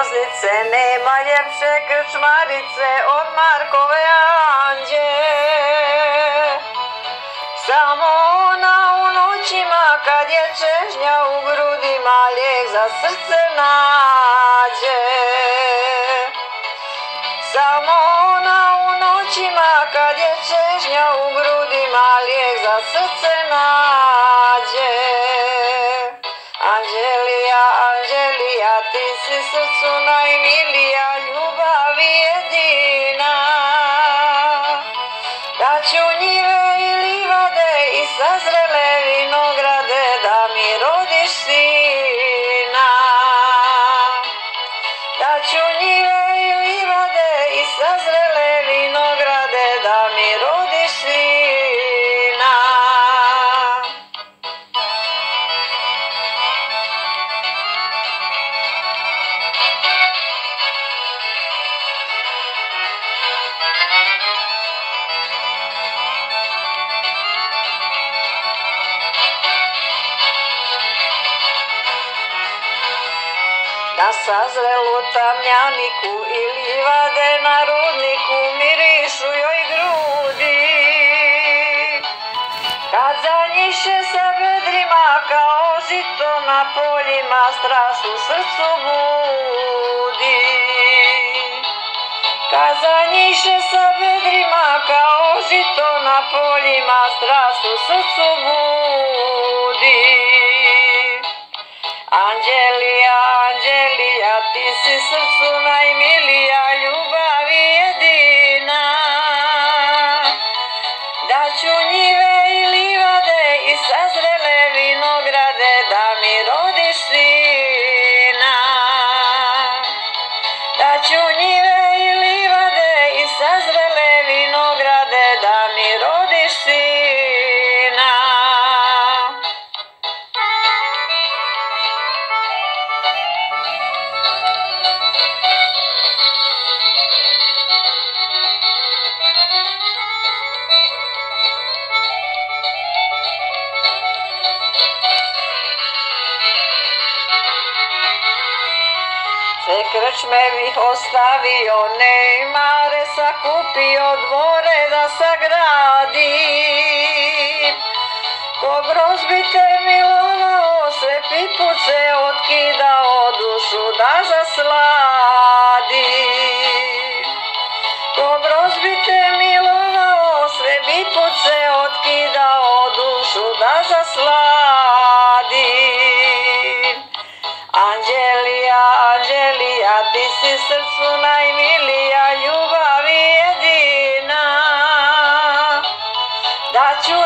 mazlice, nema ljepše krčmarice od Markove Anđe. Samo ona u noćima kad je čežnja u grudima lijek za srce nađe. Samo ona u noćima kad je čežnja u grudima lijek za srce nađe. Anđelija, Anđelija, ti si srcu najmilija, ljubavi jedina. Daću njive i livade i sazrele vinograde da mi rodiš sina. Daću njive i livade i sazrele vinograde da mi rodiš sina. Na sazrelu tamjaniku i livade na rudniku mirišu joj grudi. Kad zanjiše sa vedrima kao žito na poljima, strast u srcu budi. Kad zanjiše sa vedrima kao žito na poljima, strast u srcu budi. Anđelija, Anđelija, ti si srcu najmilija, ljubavi jedina. Daću njive i livade i sazrele vinograde da mi rodiš sina. Daću njive i livade i sazrele vinograde da mi rodiš sina. Sve krčme bih ostavio, Neymare sakupio, dvore da sagradim. Ko grozbite milovao, sve pipuce otkidao, dušu da zasladim. Ko grozbite milovao, sve pipuce otkidao, dušu da zasladim. Anđelija, Anđelija, ti si srcu najmilija, ljubavi jedina. Daću